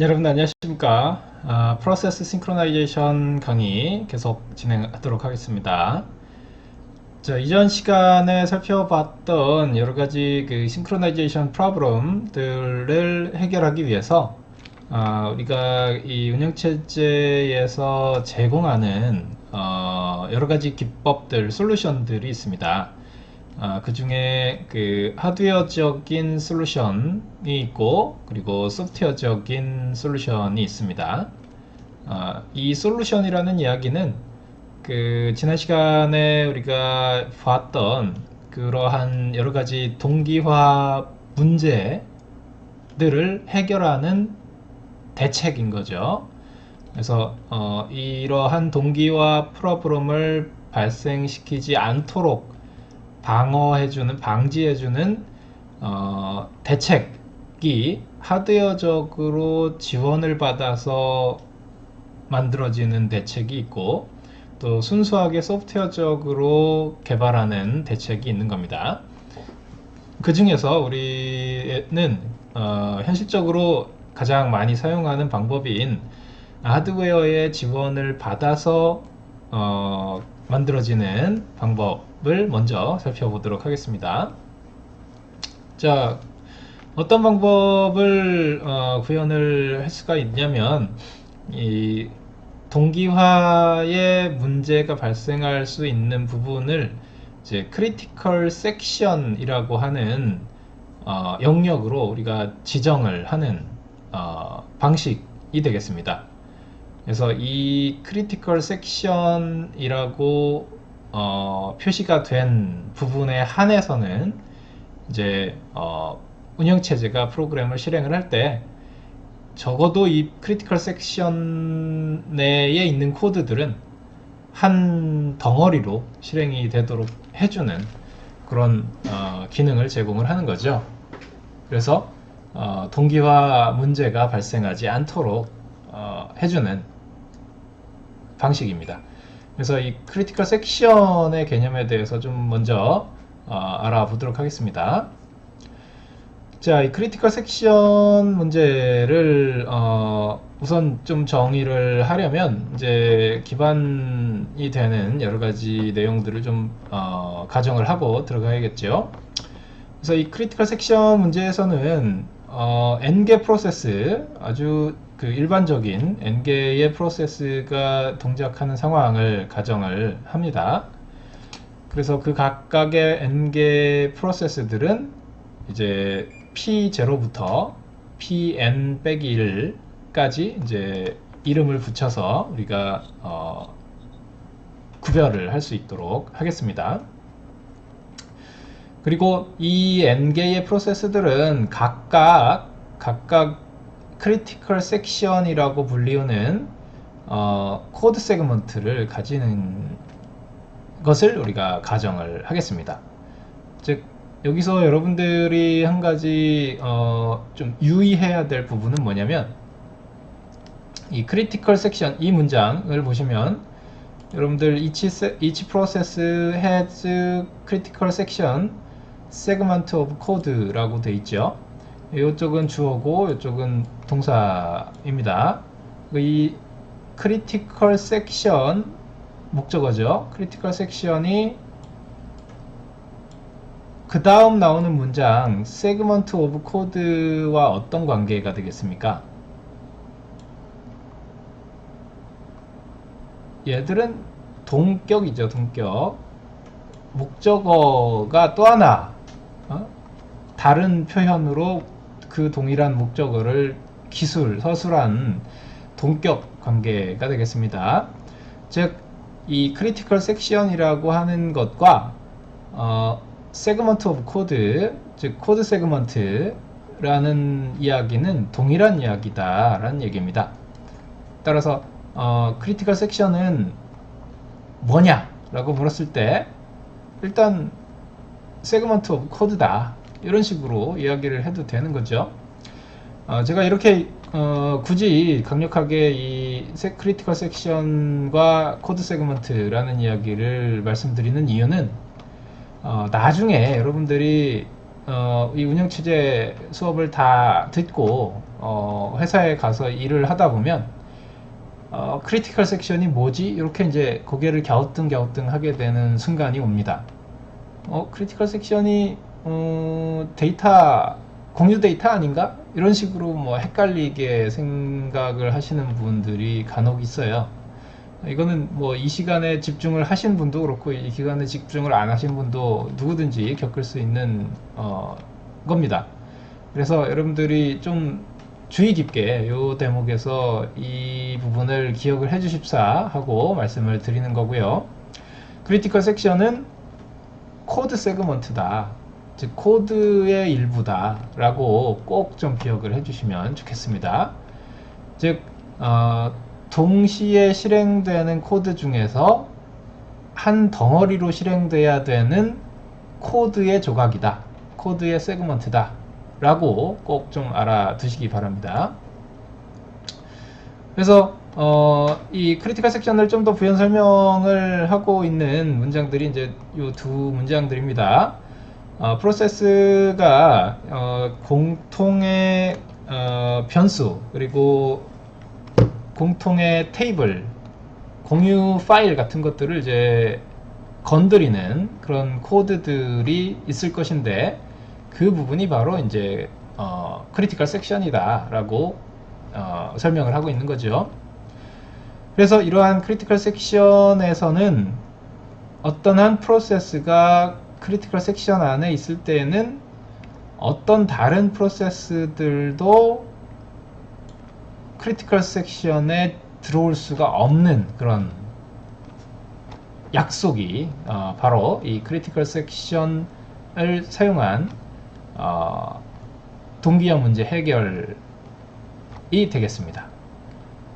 여러분 안녕하십니까? 프로세스 싱크로나이제이션 강의 계속 진행하도록 하겠습니다. 자, 이전 시간에 살펴봤던 여러 가지 그 싱크로나이제이션 프로블럼들을 해결하기 위해서 우리가 이 운영체제에서 제공하는 여러 가지 기법들, 솔루션들이 있습니다. 그 중에 그 하드웨어적인 솔루션이 있고 그리고 소프트웨어적인 솔루션이 있습니다. 이 솔루션이라는 이야기는 그 지난 시간에 우리가 봤던 그러한 여러 가지 동기화 문제들을 해결하는 대책인 거죠. 그래서 이러한 동기화 프로블럼을 발생시키지 않도록 방지해주는 대책이 하드웨어적으로 지원을 받아서 만들어지는 대책이 있고 또 순수하게 소프트웨어적으로 개발하는 대책이 있는 겁니다. 그 중에서 우리는 현실적으로 가장 많이 사용하는 방법인 하드웨어의 지원을 받아서 만들어지는 방법을 먼저 살펴보도록 하겠습니다. 자, 어떤 방법을 구현을 할 수가 있냐면 이 동기화의 문제가 발생할 수 있는 부분을 이제 크리티컬 섹션이라고 하는 영역으로 우리가 지정을 하는 방식이 되겠습니다. 그래서 이 크리티컬 섹션이라고 표시가 된 부분에 한해서는 이제 운영체제가 프로그램을 실행을 할 때 적어도 이 크리티컬 섹션 내에 있는 코드들은 한 덩어리로 실행이 되도록 해주는 그런 기능을 제공을 하는 거죠. 그래서 동기화 문제가 발생하지 않도록 해주는 방식입니다. 그래서 이 크리티컬 섹션의 개념에 대해서 좀 먼저 알아보도록 하겠습니다. 자, 이 크리티컬 섹션 문제를 우선 좀 정의를 하려면 이제 기반이 되는 여러 가지 내용들을 좀 가정을 하고 들어가야겠죠. 그래서 이 크리티컬 섹션 문제에서는 n개 프로세스, 아주 그 일반적인 n개의 프로세스가 동작하는 상황을 가정을 합니다. 그래서 그 각각의 n개 프로세스들은 이제 p0부터 pn-1까지 이제 이름을 붙여서 우리가 구별을 할 수 있도록 하겠습니다. 그리고 이 n개의 프로세스들은 각각 크리티컬 섹션이라고 불리우는 코드 세그먼트를 가지는 것을 우리가 가정을 하겠습니다. 즉 여기서 여러분들이 한 가지 좀 유의해야 될 부분은 뭐냐면 이 크리티컬 섹션, 이 문장을 보시면 여러분들 each process has critical section segment of code라고 되어 있죠. 이쪽은 주어고 이쪽은 동사입니다. 이 크리티컬 섹션 목적어죠. 크리티컬 섹션이 그 다음 나오는 문장 segment of code와 어떤 관계가 되겠습니까? 얘들은 동격이죠. 동격. 목적어가 또 하나 다른 표현으로 그 동일한 목적어를 서술한 동격 관계가 되겠습니다. 즉, 이 크리티컬 섹션이라고 하는 것과 세그먼트 오브 코드, 즉 코드 세그먼트라는 이야기는 동일한 이야기다 라는 얘기입니다. 따라서 크리티컬 섹션은 뭐냐 라고 물었을 때 일단 세그먼트 오브 코드다 이런 식으로 이야기를 해도 되는 거죠. 제가 이렇게 굳이 강력하게 이 크리티컬 섹션과 코드 세그먼트라는 이야기를 말씀드리는 이유는 나중에 여러분들이 이 운영체제 수업을 다 듣고 회사에 가서 일을 하다 보면 크리티컬 섹션이 뭐지? 이렇게 이제 고개를 갸우뚱갸우뚱 하게 되는 순간이 옵니다. 크리티컬 섹션이 데이터 공유 데이터 아닌가? 이런 식으로 뭐 헷갈리게 생각을 하시는 분들이 간혹 있어요. 이거는 뭐 이 시간에 집중을 하신 분도 그렇고 이 기간에 집중을 안 하신 분도 누구든지 겪을 수 있는 겁니다. 그래서 여러분들이 좀 주의 깊게 이 대목에서 이 부분을 기억을 해 주십사 하고 말씀을 드리는 거고요. 크리티컬 섹션은 코드 세그먼트다, 즉 코드의 일부다 라고 꼭 좀 기억을 해 주시면 좋겠습니다. 즉 동시에 실행되는 코드 중에서 한 덩어리로 실행돼야 되는 코드의 조각이다, 코드의 세그먼트다 라고 꼭 좀 알아두시기 바랍니다. 그래서 이 크리티컬 섹션을 좀 더 부연 설명을 하고 있는 문장들이 이제 이 두 문장들입니다. 프로세스가 공통의 변수 그리고 공통의 테이블, 공유 파일 같은 것들을 이제 건드리는 그런 코드들이 있을 것인데 그 부분이 바로 이제 크리티컬 섹션이다 라고 설명을 하고 있는 거죠. 그래서 이러한 크리티컬 섹션에서는 어떤 한 프로세스가 크리티컬 섹션 안에 있을 때에는 어떤 다른 프로세스들도 크리티컬 섹션에 들어올 수가 없는 그런 약속이 바로 이 크리티컬 섹션을 사용한 동기화 문제 해결이 되겠습니다.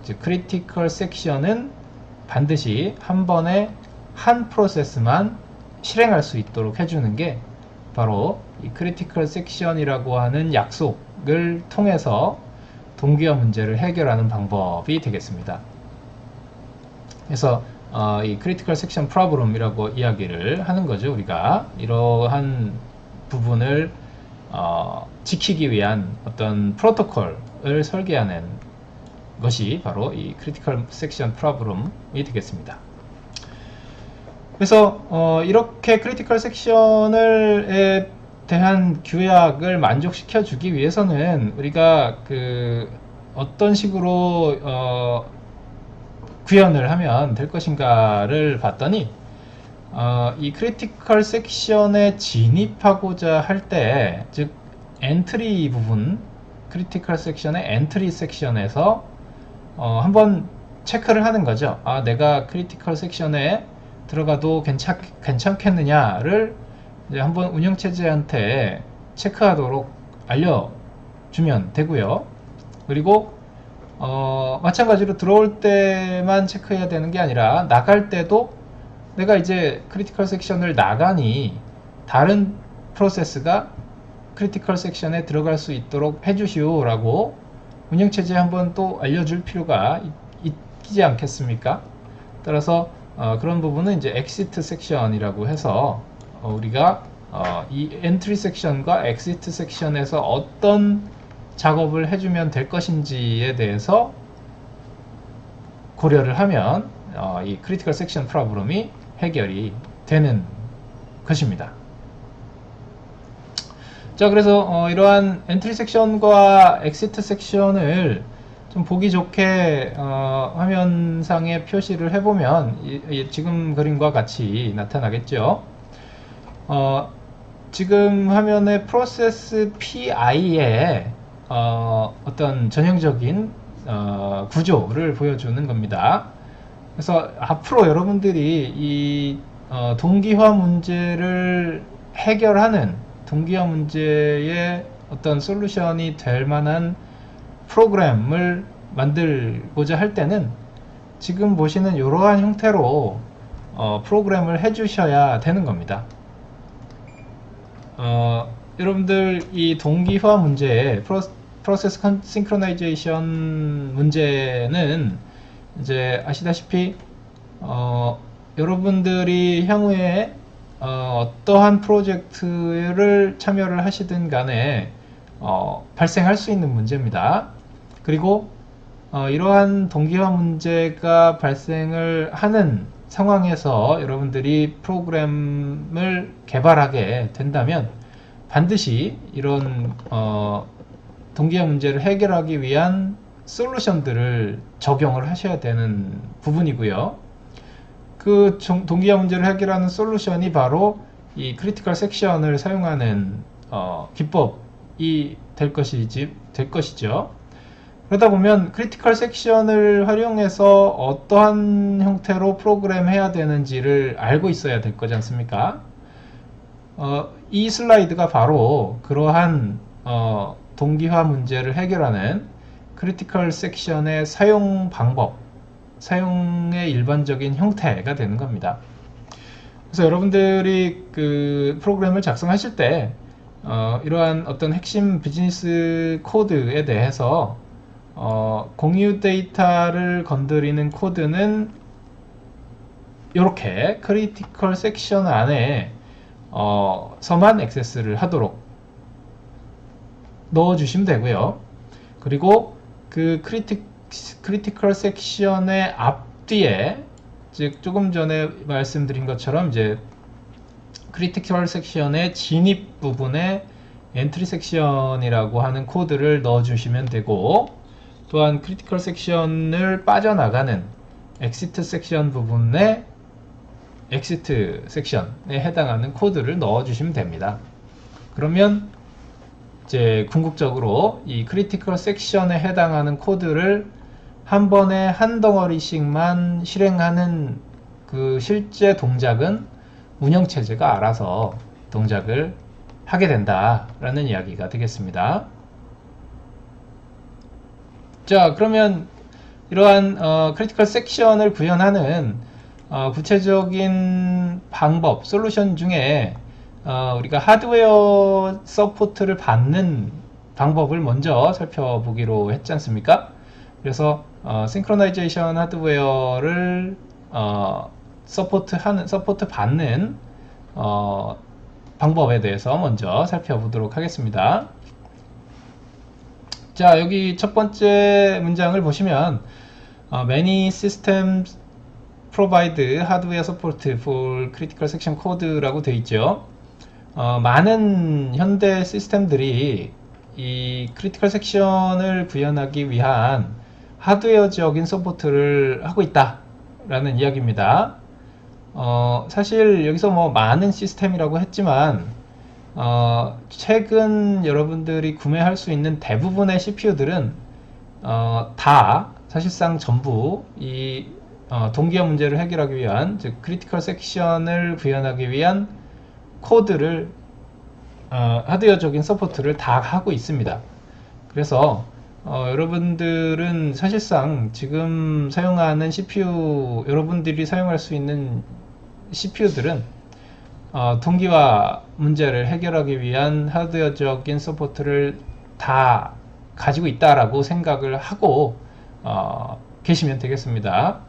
즉 크리티컬 섹션은 반드시 한 번에 한 프로세스만 실행할 수 있도록 해주는 게 바로 이 크리티컬 섹션이라고 하는 약속을 통해서 동기화 문제를 해결하는 방법이 되겠습니다. 그래서 이 크리티컬 섹션 프로블럼이라고 이야기를 하는 거죠. 우리가 이러한 부분을 지키기 위한 어떤 프로토콜을 설계하는 것이 바로 이 크리티컬 섹션 프로블럼이 되겠습니다. 그래서 이렇게 크리티컬 섹션에 대한 규약을 만족시켜 주기 위해서는 우리가 어떤 식으로 구현을 하면 될 것인가를 봤더니 이 크리티컬 섹션에 진입하고자 할 때, 즉 엔트리 부분, 크리티컬 섹션의 엔트리 섹션에서 한번 체크를 하는 거죠. 내가 크리티컬 섹션에 들어가도 괜찮겠느냐를 이제 한번 운영체제한테 체크하도록 알려주면 되고요. 그리고 마찬가지로 들어올 때만 체크해야 되는 게 아니라 나갈 때도 내가 이제 크리티컬 섹션을 나가니 다른 프로세스가 크리티컬 섹션에 들어갈 수 있도록 해주시오 라고 운영체제에 한번 또 알려줄 필요가 있지 않겠습니까? 따라서 그런 부분은 이제 exit 섹션이라고 해서 우리가 이 entry 섹션과 exit 섹션에서 어떤 작업을 해주면 될 것인지에 대해서 고려를 하면 이 critical section 프로블럼이 해결이 되는 것입니다. 자, 그래서 이러한 엔트리 섹션과 엑시트 섹션을 좀 보기 좋게 화면상에 표시를 해보면 지금 그림과 같이 나타나겠죠. 지금 화면에 프로세스 PI의 어떤 전형적인 구조를 보여주는 겁니다. 그래서 앞으로 여러분들이 이 동기화 문제를 해결하는 동기화 문제의 어떤 솔루션이 될 만한 프로그램을 만들고자 할 때는 지금 보시는 이러한 형태로 프로그램을 해주셔야 되는 겁니다. 여러분들 이 동기화 문제, 프로세스 싱크로나이제이션 문제는 이제 아시다시피 여러분들이 향후에 어떠한 프로젝트를 참여를 하시든 간에 발생할 수 있는 문제입니다. 그리고 이러한 동기화 문제가 발생을 하는 상황에서 여러분들이 프로그램을 개발하게 된다면 반드시 이런 동기화 문제를 해결하기 위한 솔루션들을 적용을 하셔야 되는 부분이고요. 그 동기화 문제를 해결하는 솔루션이 바로 이 크리티컬 섹션을 사용하는 기법이 될 것이죠. 그러다 보면 크리티컬 섹션을 활용해서 어떠한 형태로 프로그램 해야 되는지를 알고 있어야 될 거지 않습니까? 이 슬라이드가 바로 그러한 동기화 문제를 해결하는 크리티컬 섹션의 사용 방법, 사용의 일반적인 형태가 되는 겁니다. 그래서 여러분들이 그 프로그램을 작성하실 때 이러한 어떤 핵심 비즈니스 코드에 대해서 공유 데이터를 건드리는 코드는 이렇게 크리티컬 섹션 안에 서만 액세스를 하도록 넣어주시면 되고요. 그리고 그 크리티컬 섹션의 앞뒤에, 즉 조금 전에 말씀드린 것처럼 이제 크리티컬 섹션의 진입 부분에 엔트리 섹션이라고 하는 코드를 넣어주시면 되고, 또한 크리티컬 섹션을 빠져나가는 엑시트 섹션 부분에 엑시트 섹션에 해당하는 코드를 넣어주시면 됩니다. 그러면 이제 궁극적으로 이 크리티컬 섹션에 해당하는 코드를 한 번에 한 덩어리씩만 실행하는 그 실제 동작은 운영체제가 알아서 동작을 하게 된다라는 이야기가 되겠습니다. 자, 그러면 이러한 크리티컬 섹션을 구현하는 구체적인 방법, 솔루션 중에 우리가 하드웨어 서포트를 받는 방법을 먼저 살펴보기로 했지 않습니까? 그래서 싱크로나이제이션 하드웨어를 서포트 받는 방법에 대해서 먼저 살펴보도록 하겠습니다. 자, 여기 첫 번째 문장을 보시면 many systems provide hardware support for critical section code라고 되어 있죠. 많은 현대 시스템들이 이 크리티컬 섹션을 구현하기 위한 하드웨어적인 서포트를 하고 있다 라는 이야기입니다. 사실 여기서 뭐 많은 시스템이라고 했지만 최근 여러분들이 구매할 수 있는 대부분의 CPU들은 다 사실상 전부 이 동기화 문제를 해결하기 위한, 즉 크리티컬 섹션을 구현하기 위한 코드를 하드웨어적인 서포트를 다 하고 있습니다. 그래서 여러분들은 사실상 지금 사용하는 CPU, 여러분들이 사용할 수 있는 CPU들은 동기화 문제를 해결하기 위한 하드웨어적인 서포트를 다 가지고 있다라고 생각을 하고 계시면 되겠습니다.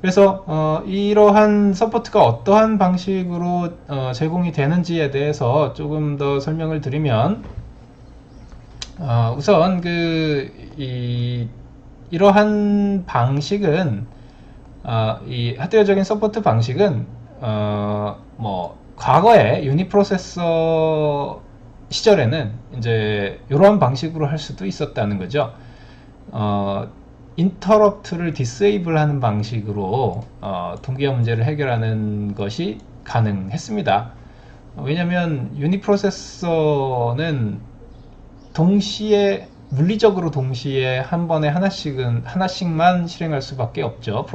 그래서 이러한 서포트가 어떠한 방식으로 제공이 되는지에 대해서 조금 더 설명을 드리면, 우선 이러한 방식은 이 하드웨어적인 서포트 방식은 뭐 과거에 유니프로세서 시절에는 이제 이러한 방식으로 할 수도 있었다는 거죠. 인터럽트를 디세이블 하는 방식으로 동기화 문제를 해결하는 것이 가능했습니다. 왜냐하면 유니프로세서는 동시에, 물리적으로 동시에 한 번에 하나씩만 실행할 수밖에 없죠.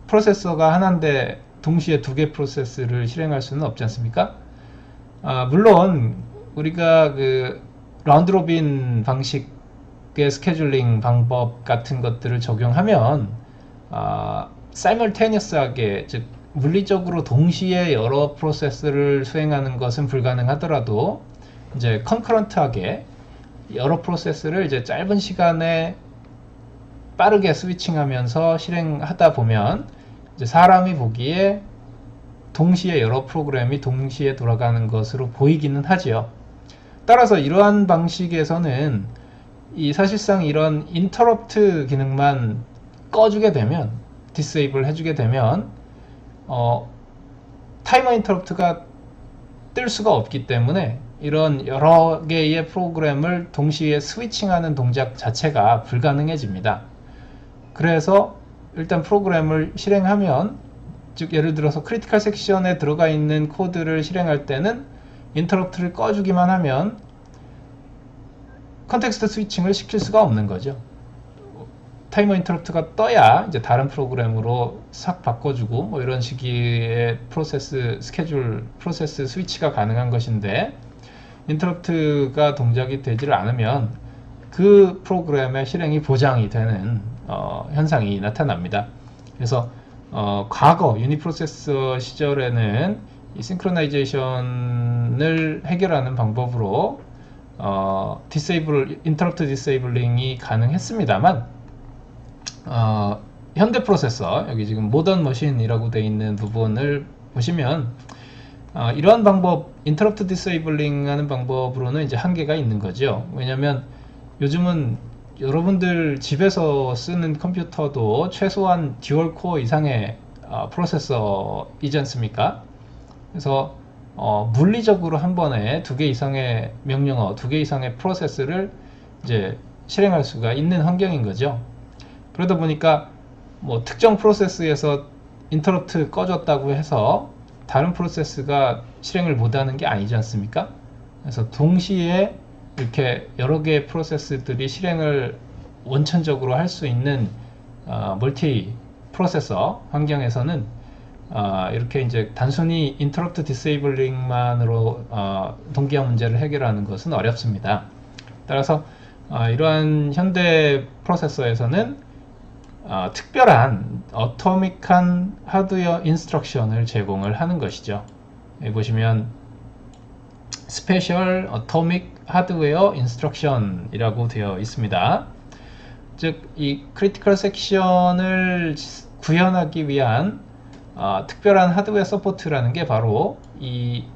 프로세서가 하나인데 동시에 두 개 프로세스를 실행할 수는 없지 않습니까? 물론 우리가 그 라운드 로빈 방식의 스케줄링 방법 같은 것들을 적용하면 사이멀테니어스하게, 즉 물리적으로 동시에 여러 프로세스를 수행하는 것은 불가능하더라도 이제 컨커런트하게 여러 프로세스를 이제 짧은 시간에 빠르게 스위칭하면서 실행하다 보면 이제 사람이 보기에 동시에 여러 프로그램이 동시에 돌아가는 것으로 보이기는 하지요. 따라서 이러한 방식에서는 사실상 이런 인터럽트 기능만 꺼주게 되면, 디세이블 해주게 되면 타이머 인터럽트가 뜰 수가 없기 때문에 이런 여러 개의 프로그램을 동시에 스위칭하는 동작 자체가 불가능해집니다. 그래서 일단 프로그램을 실행하면, 즉 예를 들어서 크리티컬 섹션에 들어가 있는 코드를 실행할 때는 인터럽트를 꺼주기만 하면 컨텍스트 스위칭을 시킬 수가 없는 거죠. 타이머 인터럽트가 떠야 이제 다른 프로그램으로 싹 바꿔주고 뭐 이런 식의 프로세스 스케줄 프로세스 스위치가 가능한 것인데, 인터럽트가 동작이 되지를 않으면 그 프로그램의 실행이 보장이 되는 현상이 나타납니다. 그래서 과거 유니프로세서 시절에는 이 싱크로나이제이션을 해결하는 방법으로 인터럽트 디세이블링이 가능했습니다만, 현대 프로세서, 여기 지금 모던 머신이라고 되어 있는 부분을 보시면 이러한 방법, 인터럽트 디세이블링 하는 방법으로는 이제 한계가 있는 거죠. 왜냐면 요즘은 여러분들 집에서 쓰는 컴퓨터도 최소한 듀얼 코어 이상의 프로세서이지 않습니까? 그래서 물리적으로 한 번에 2개 이상의 명령어, 2개 이상의 프로세스를 이제 실행할 수가 있는 환경인 거죠. 그러다 보니까 뭐 특정 프로세스에서 인터럽트 꺼졌다고 해서 다른 프로세스가 실행을 못하는 게 아니지 않습니까? 그래서 동시에 이렇게 여러 개의 프로세스들이 실행을 원천적으로 할 수 있는 멀티 프로세서 환경에서는 이렇게 이제 단순히 인터럽트 디세이블링만으로 동기화 문제를 해결하는 것은 어렵습니다. 따라서 이러한 현대 프로세서에서는 특별한 어토믹한 하드웨어 인스트럭션을 제공을 하는 것이죠. 여기 보시면 스페셜 어토믹 하드웨어 인스트럭션이라고 되어 있습니다. 즉 이 크리티컬 섹션을 구현하기 위한 특별한 하드웨어 서포트라는 게 바로 이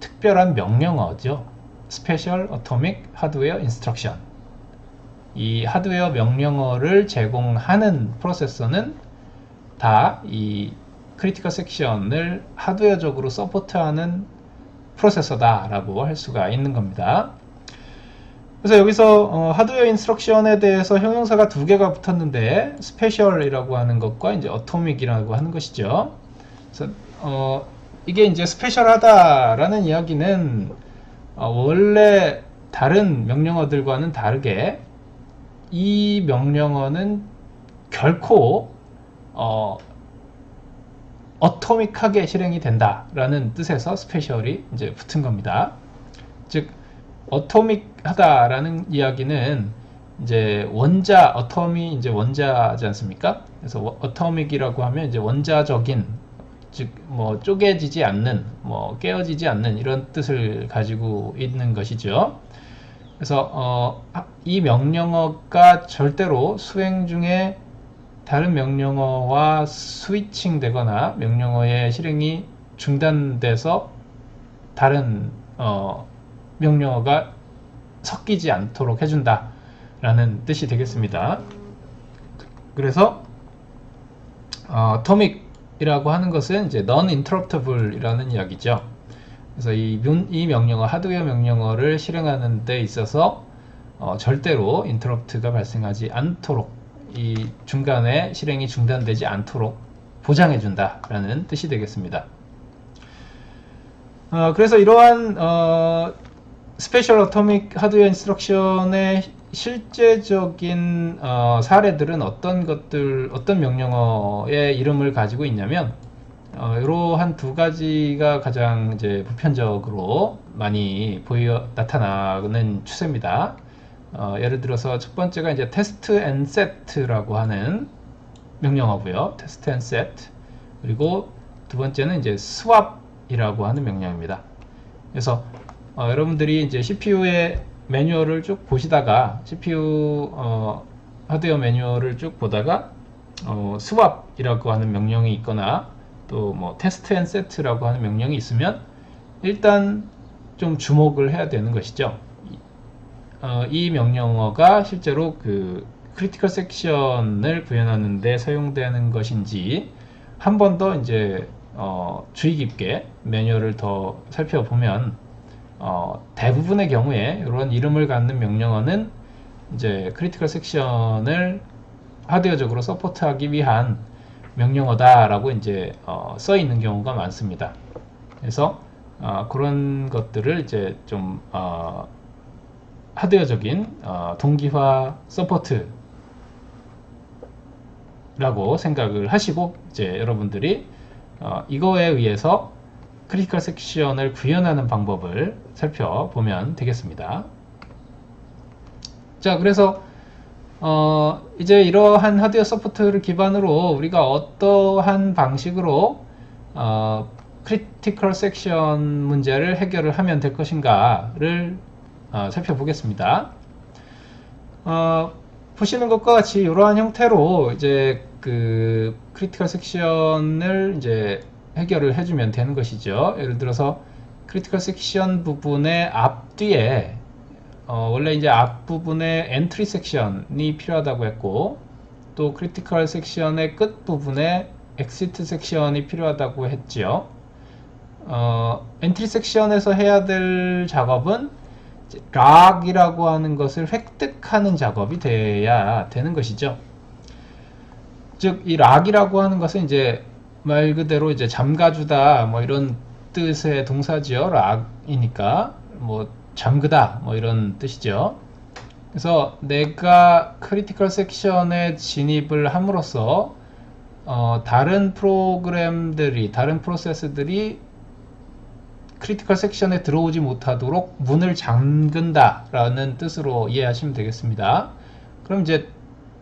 특별한 명령어죠. 스페셜 어토믹 하드웨어 인스트럭션. 이 하드웨어 명령어를 제공하는 프로세서는 다 이 크리티컬 섹션을 하드웨어적으로 서포트하는 프로세서다 라고 할 수가 있는 겁니다. 그래서 여기서 하드웨어 인스트럭션에 대해서 형용사가 2개가 붙었는데, 스페셜이라고 하는 것과 이제 어토믹이라고 하는 것이죠. 그래서 이게 이제 스페셜하다라는 이야기는 원래 다른 명령어들과는 다르게 이 명령어는 결코 어토믹하게 실행이 된다라는 뜻에서 스페셜이 이제 붙은 겁니다. 즉 어토믹하다라는 이야기는 이제 어텀이 이제 원자지 않습니까? 그래서 어토믹이라고 하면 이제 원자적인, 즉 뭐 쪼개지지 않는, 뭐 깨어지지 않는 이런 뜻을 가지고 있는 것이죠. 그래서 이 명령어가 절대로 수행 중에 다른 명령어와 스위칭 되거나 명령어의 실행이 중단돼서 다른 명령어가 섞이지 않도록 해준다 라는 뜻이 되겠습니다. 그래서 atomic이라고 하는 것은 이제 non-interruptible 이라는 이야기죠. 그래서 이 명령어, 하드웨어 명령어를 실행하는 데 있어서 절대로 인터럽트가 발생하지 않도록, 이 중간에 실행이 중단되지 않도록 보장해준다 라는 뜻이 되겠습니다. 그래서 이러한 스페셜 어토믹 하드웨어 인스트럭션의 실제적인 사례들은 어떤 명령어의 이름을 가지고 있냐면, 이러한 2가지가 가장 이제 보편적으로 많이 나타나는 추세입니다. 예를 들어서 첫 번째가 이제 테스트 앤 셋라고 하는 명령어고요. 테스트 앤 셋. 그리고 두 번째는 이제 swap이라고 하는 명령입니다. 그래서 여러분들이 이제 CPU의 매뉴얼을 쭉 보시다가, CPU 하드웨어 매뉴얼을 쭉 보다가 swap이라고 하는 명령이 있거나 또 뭐 테스트 앤 세트라고 하는 명령이 있으면 일단 좀 주목을 해야 되는 것이죠. 이 명령어가 실제로 그 크리티컬 섹션을 구현하는 데 사용되는 것인지 한 번 더 이제 주의 깊게 매뉴얼을 더 살펴보면 대부분의 경우에 이런 이름을 갖는 명령어는 이제 크리티컬 섹션을 하드웨어적으로 서포트하기 위한 명령어다라고 이제 써 있는 경우가 많습니다. 그래서 그런 것들을 이제 좀 하드웨어적인 동기화 서포트라고 생각을 하시고 이제 여러분들이 이거에 의해서 크리티컬 섹션을 구현하는 방법을 살펴보면 되겠습니다. 자, 그래서 이제 이러한 하드웨어 서포트를 기반으로 우리가 어떠한 방식으로 크리티컬 섹션 문제를 해결을 하면 될 것인가를 살펴보겠습니다. 보시는 것과 같이 이러한 형태로 이제 그 크리티컬 섹션을 이제 해결을 해주면 되는 것이죠. 예를 들어서 크리티컬 섹션 부분의 앞뒤에 원래 이제 앞부분에 엔트리 섹션이 필요하다고 했고, 또 크리티컬 섹션의 끝 부분에 엑시트 섹션이 필요하다고 했죠. 엔트리 섹션에서 해야 될 작업은 락이라고 하는 것을 획득하는 작업이 돼야 되는 것이죠. 즉, 이 락이라고 하는 것은 이제 말 그대로 이제 잠가주다 뭐 이런 뜻의 동사지요. 락이니까 뭐 잠그다 뭐 이런 뜻이죠. 그래서 내가 크리티컬 섹션에 진입을 함으로써 다른 프로그램들이, 다른 프로세스들이 크리티컬 섹션에 들어오지 못하도록 문을 잠근다 라는 뜻으로 이해하시면 되겠습니다. 그럼 이제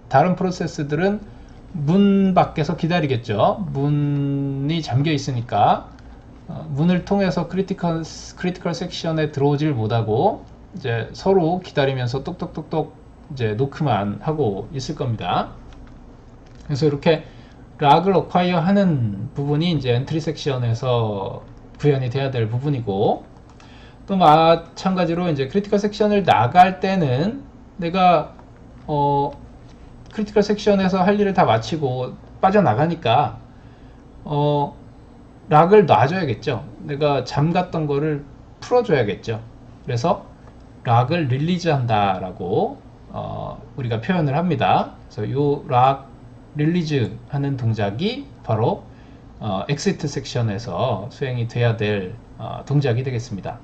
다른 프로세스들은 문 밖에서 기다리겠죠. 문이 잠겨 있으니까 문을 통해서 크리티컬 섹션에 들어오질 못하고 이제 서로 기다리면서 똑똑똑똑 이제 노크만 하고 있을 겁니다. 그래서 이렇게 락을 어콰이어 하는 부분이 이제 엔트리 섹션에서 구현이 돼야 될 부분이고, 또 마찬가지로 이제 크리티컬 섹션을 나갈 때는 내가 크리티컬 섹션에서 할 일을 다 마치고 빠져나가니까 락을 놔줘야겠죠. 내가 잠갔던 거를 풀어줘야겠죠. 그래서 락을 릴리즈 한다라고 우리가 표현을 합니다. 그래서 이 락 릴리즈 하는 동작이 바로 엑시트 섹션에서 수행이 돼야 될 동작이 되겠습니다.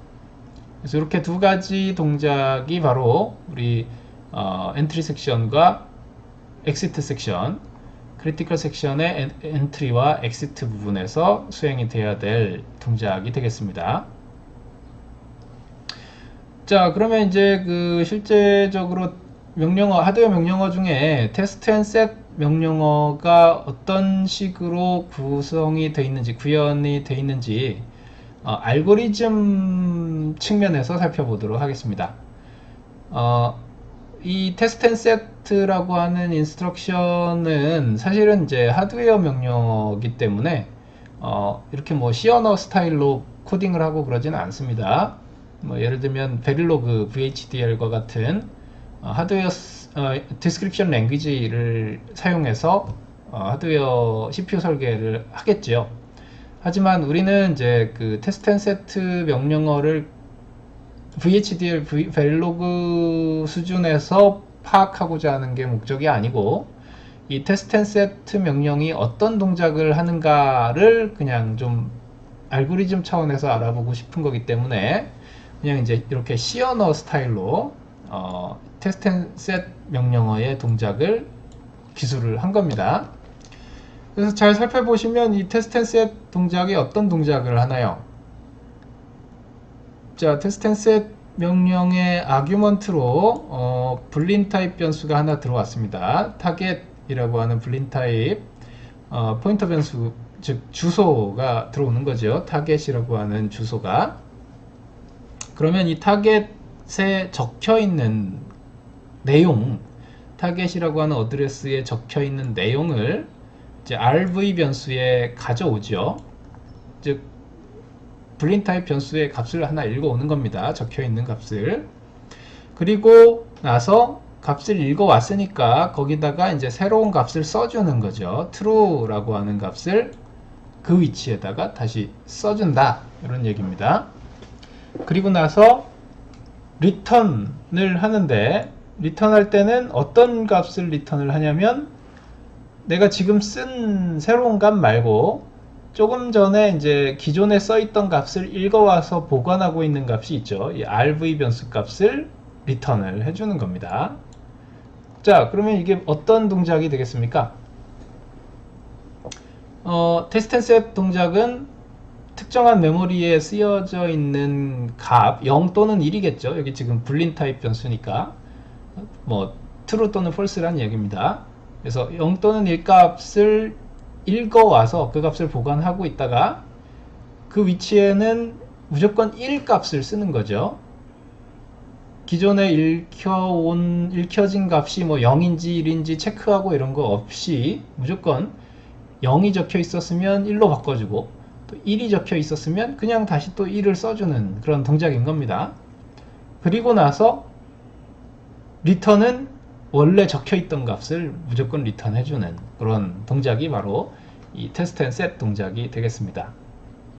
그래서 이렇게 두 가지 동작이 바로 우리 엔트리 섹션과 엑시트 섹션, 크리티컬 섹션의 엔트리와 엑시트 부분에서 수행이 되어야 될 동작이 되겠습니다. 자, 그러면 이제 그 실제적으로 명령어, 하드웨어 명령어 중에 테스트 앤 셋 명령어가 어떤 식으로 구성이 되어 있는지, 구현이 되어 있는지 알고리즘 측면에서 살펴보도록 하겠습니다. 이 테스트 앤 세트라고 하는 인스트럭션은 사실은 이제 하드웨어 명령어이기 때문에 이렇게 뭐 C 언어 스타일로 코딩을 하고 그러지는 않습니다. 뭐 예를 들면 베릴로그, VHDL과 같은 하드웨어 디스크립션 랭귀지를 사용해서 하드웨어 CPU 설계를 하겠죠. 하지만 우리는 이제 그 테스트 앤 세트 명령어를 VHDL, 베릴로그 수준에서 파악하고자 하는 게 목적이 아니고, 이 테스트 앤 세트 명령이 어떤 동작을 하는가를 그냥 좀 알고리즘 차원에서 알아보고 싶은 거기 때문에 그냥 이제 이렇게 C 언어 스타일로 테스트 앤 셋 명령어의 동작을 기술을 한 겁니다. 그래서 잘 살펴보시면 이 테스트 앤 셋 동작이 어떤 동작을 하나요? 자, 테스트 앤 셋 명령의 아규먼트로 불린 타입 변수가 하나 들어왔습니다. 타겟이라고 하는 불린 타입 포인터 변수, 즉 주소가 들어오는 거죠. 타겟이라고 하는 주소가. 그러면 이 타겟에 적혀 있는 내용, 타겟이라고 하는 어드레스에 적혀 있는 내용을 이제 RV 변수에 가져오죠. 즉 불린 타입 변수의 값을 하나 읽어오는 겁니다. 적혀 있는 값을. 그리고 나서 값을 읽어왔으니까 거기다가 이제 새로운 값을 써주는 거죠. true라고 하는 값을 그 위치에다가 다시 써준다. 이런 얘기입니다. 그리고 나서 return을 하는데 return할 때는 어떤 값을 return을 하냐면 내가 지금 쓴 새로운 값 말고 조금 전에 이제 기존에 써있던 값을 읽어와서 보관하고 있는 값이 있죠. 이 RV 변수 값을 return을 해주는 겁니다. 자, 그러면 이게 어떤 동작이 되겠습니까? test and set 동작은 특정한 메모리에 쓰여져 있는 값 0 또는 1이겠죠. 여기 지금 불린 타입 변수니까 뭐 true 또는 false라는 얘기입니다. 그래서 0 또는 1 값을 읽어와서 그 값을 보관하고 있다가 그 위치에는 무조건 1 값을 쓰는 거죠. 기존에 읽혀진 값이 뭐 0인지 1인지 체크하고 이런 거 없이 무조건 0이 적혀 있었으면 1로 바꿔주고 또 1이 적혀 있었으면 그냥 다시 또 1을 써주는 그런 동작인 겁니다. 그리고 나서 return은 원래 적혀 있던 값을 무조건 return 해주는 그런 동작이 바로 이 test and set 동작이 되겠습니다.